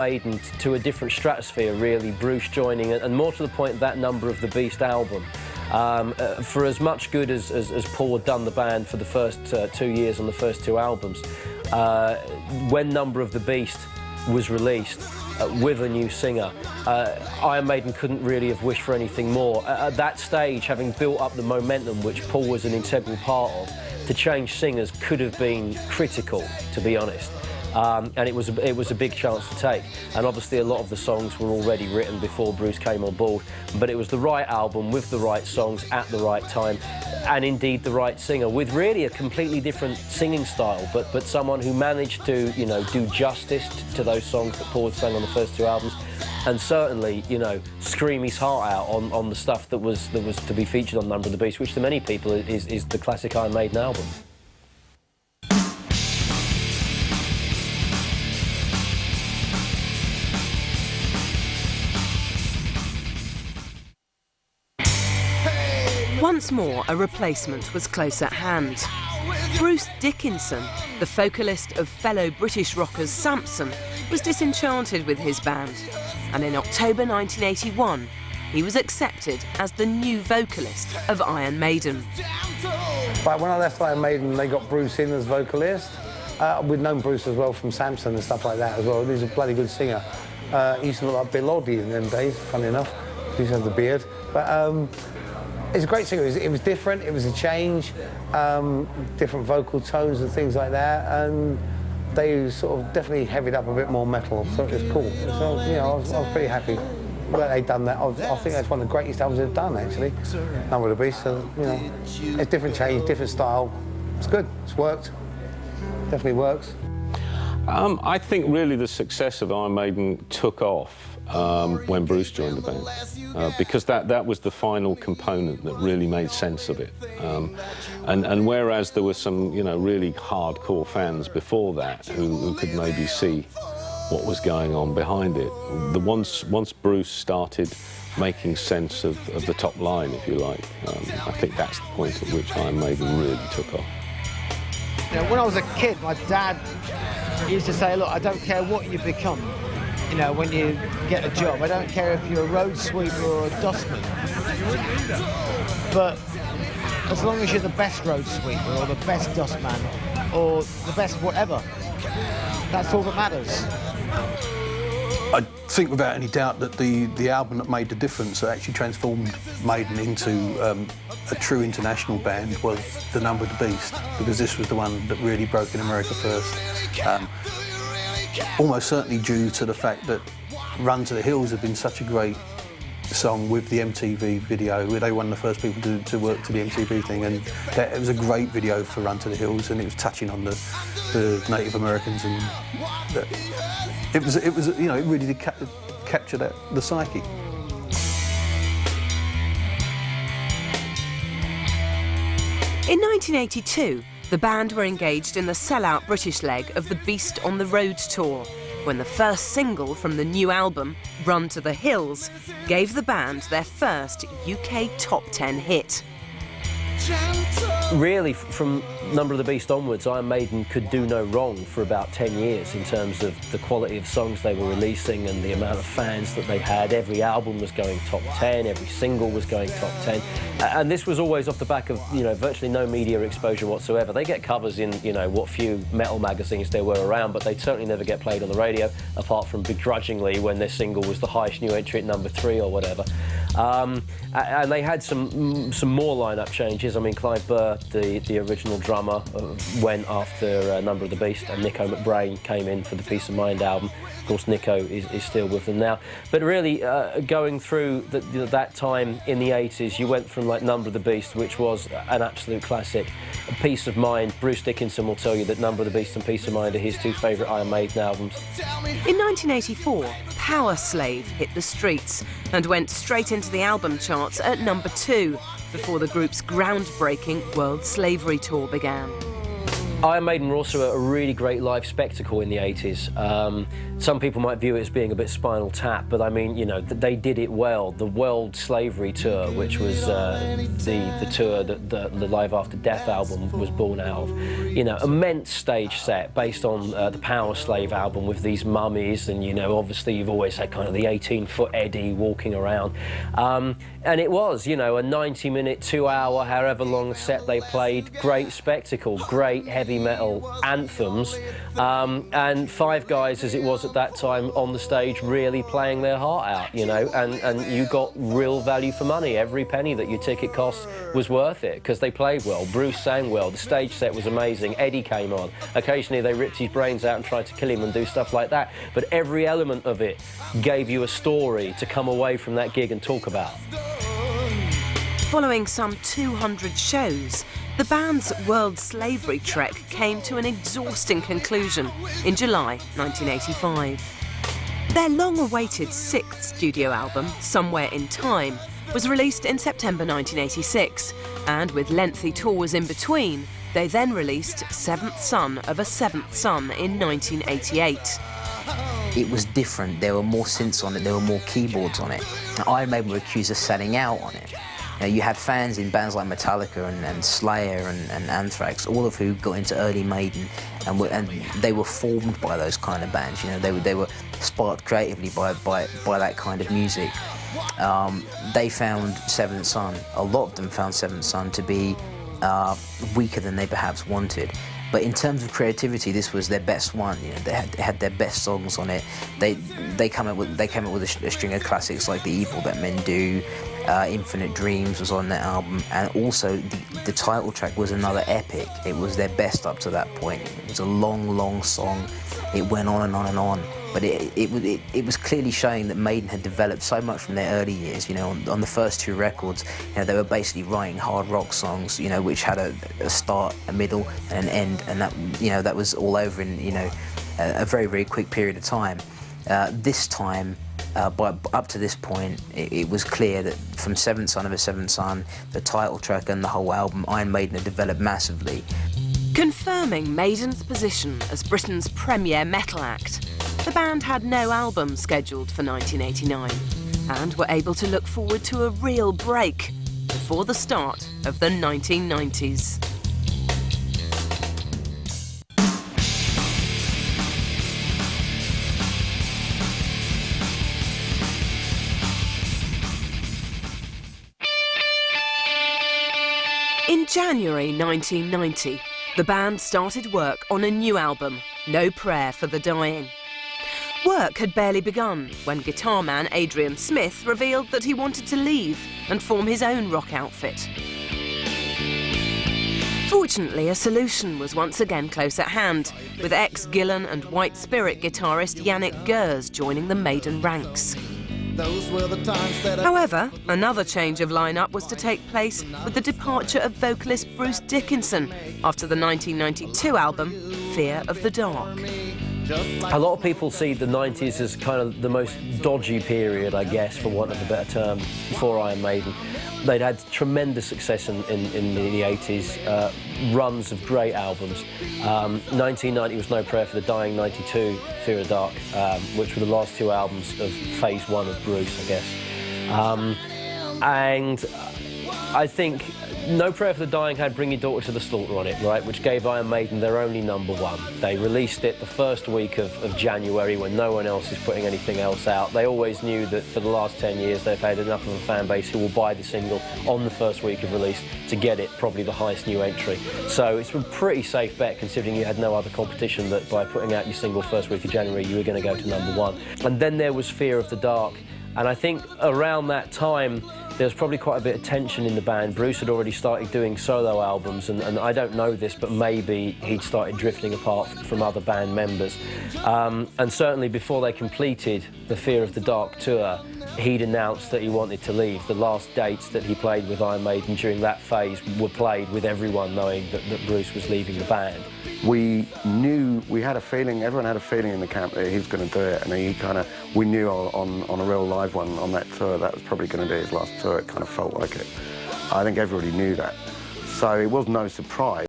Maiden to a different stratosphere, really, Bruce joining, and more to the point, that Number of the Beast album. For as much good as Paul had done the band for the first 2 years on the first 2 albums, when Number of the Beast was released with a new singer, Iron Maiden couldn't really have wished for anything more. At that stage, having built up the momentum, which Paul was an integral part of, to change singers could have been critical, to be honest. And it was a big chance to take. And obviously a lot of the songs were already written before Bruce came on board. But it was the right album with the right songs at the right time, and indeed the right singer with really a completely different singing style, but someone who managed to, you know, do justice to those songs that Paul had sang on the first 2 albums, and certainly, you know, scream his heart out on the stuff that was to be featured on Number of the Beast, which to many people is the classic Iron Maiden album. Once more, a replacement was close at hand. Bruce Dickinson, the vocalist of fellow British rockers Samson, was disenchanted with his band, and in October 1981, he was accepted as the new vocalist of Iron Maiden. But when I left Iron Maiden, they got Bruce in as vocalist. We'd known Bruce as well from Samson and stuff like that as well. He's a bloody good singer. He used to look like Bill Oddie in them days, funny enough. He used to have the beard. But he's a great singer. It was different, it was a change, different vocal tones and things like that, and they sort of definitely heavied up a bit more metal, so it was cool. So, you know, I was pretty happy that they'd done that. I think that's one of the greatest albums they've done, actually, Number of the Beast. So, you know, it's different change, different style. It's good, it's worked, definitely works. I think really the success of Iron Maiden took off when Bruce joined the band, because that was the final component that really made sense of it. And whereas there were some, you know, really hardcore fans before that who could maybe see what was going on behind it, once Bruce started making sense of the top line, if you like, I think that's the point at which Iron Maiden really took off. You know, when I was a kid, my dad used to say, look, I don't care what you become, you know, when you get a job. I don't care if you're a road sweeper or a dustman. But as long as you're the best road sweeper or the best dustman or the best whatever, that's all that matters. I think without any doubt that the album that made the difference, that actually transformed Maiden into a true international band, was The Number of the Beast, because this was the one that really broke in America first. Almost certainly due to the fact that Run to the Hills had been such a great song with the MTV video. They were one of the first people to work to the MTV thing, and it was a great video for Run to the Hills, and it was touching on the Native Americans, and it was you know, it really did capture the psyche. In 1982, the band were engaged in the sell-out British leg of the Beast on the Road tour, when the first single from the new album, Run to the Hills, gave the band their first UK top 10 hit. Really, from Number of the Beast onwards, Iron Maiden could do no wrong for about 10 years in terms of the quality of songs they were releasing and the amount of fans that they had. Every album was going top 10, every single was going top 10. And this was always off the back of, you know, virtually no media exposure whatsoever. They get covers in, you know, what few metal magazines there were around, but they certainly never get played on the radio, apart from begrudgingly when their single was the highest new entry at number 3 or whatever. And they had some more lineup changes. I mean, Clive Burr, the original drummer, went after Number of the Beast, and Nico McBrain came in for the Peace of Mind album. Of course, Nico is still with them now. But really, going through that time in the 80s, you went from like Number of the Beast, which was an absolute classic, Peace of Mind. Bruce Dickinson will tell you that Number of the Beast and Peace of Mind are his 2 favourite Iron Maiden albums. In 1984, Power Slave hit the streets and went straight into the album charts at number 2, before the group's groundbreaking World Slavery Tour began. Iron Maiden were also a really great live spectacle in the 80s. Some people might view it as being a bit Spinal Tap, but I mean, you know, they did it well. The World Slavery Tour, which was the tour that the Live After Death album was born out of, you know, immense stage set based on the Power Slave album with these mummies, and, you know, obviously you've always had kind of the 18-foot Eddie walking around. And it was, you know, a 90-minute, 2-hour, however long set they played. Great spectacle, great heavy metal anthems, and 5 guys, as it was at that time, on the stage really playing their heart out, you know, and you got real value for money. Every penny that your ticket cost was worth it, because they played well. Bruce sang well, the stage set was amazing, Eddie came on. Occasionally they ripped his brains out and tried to kill him and do stuff like that, but every element of it gave you a story to come away from that gig and talk about. Following some 200 shows, the band's world slavery trek came to an exhausting conclusion in July 1985. Their long-awaited 6th studio album, Somewhere in Time, was released in September 1986, and with lengthy tours in between, they then released 7th Son of a 7th Son in 1988. It was different. There were more synths on it, there were more keyboards on it. Iron Maiden were accused of selling out on it. You know, you had fans in bands like Metallica and Slayer and Anthrax, all of who got into early Maiden, and they were formed by those kind of bands. You know, they were sparked creatively by that kind of music. They found 7th Son. A lot of them found 7th Son to be weaker than they perhaps wanted. But in terms of creativity, this was their best one. You know, they had their best songs on it. They came up with a string of classics like The Evil That Men Do. Infinite Dreams was on that album, and also the title track was another epic. It was their best up to that point. It was a long song. It went on and on and on, but it was clearly showing that Maiden had developed so much from their early years. You know, on the first 2 records, you know, they were basically writing hard rock songs, you know, which had a start, a middle, and an end, and that, you know, that was all over in, you know, a very quick period of time. This time, up to this point, it was clear that from 7th Son of a 7th Son, the title track and the whole album, Iron Maiden had developed massively. Confirming Maiden's position as Britain's premier metal act, the band had no album scheduled for 1989 and were able to look forward to a real break before the start of the 1990s. In January 1990, the band started work on a new album, No Prayer for the Dying. Work had barely begun when guitar man Adrian Smith revealed that he wanted to leave and form his own rock outfit. Fortunately, a solution was once again close at hand, with ex-Gillan and White Spirit guitarist Yannick Gers joining the Maiden ranks. However, another change of lineup was to take place with the departure of vocalist Bruce Dickinson after the 1992 album Fear of the Dark. A lot of people see the 90s as kind of the most dodgy period, I guess, for want of a better term, for Iron Maiden. They'd had tremendous success in the 80s, runs of great albums. 1990 was No Prayer for the Dying, 92, Fear of the Dark, which were the last 2 albums of phase 1 of Bruce, I guess. And I think No Prayer for the Dying had Bring Your Daughter to the Slaughter on it, right, which gave Iron Maiden their only #1. They released it the first week of January when no one else is putting anything else out. They always knew that for the last 10 years they've had enough of a fan base who will buy the single on the first week of release to get it probably the highest new entry. So it's a pretty safe bet, considering you had no other competition, that by putting out your single first week of January you were going to go to #1. And then there was Fear of the Dark, and I think around that time there was probably quite a bit of tension in the band. Bruce had already started doing solo albums, and I don't know this, but maybe he'd started drifting apart from other band members. And certainly before they completed the Fear of the Dark tour, he'd announced that he wanted to leave. The last dates that he played with Iron Maiden during that phase were played with everyone knowing that Bruce was leaving the band. We knew, we had a feeling, everyone had a feeling in the camp that he was going to do it, and we knew on a real live one on that tour that was probably going to be his last tour. It kind of felt like it. I think everybody knew that. So it was no surprise.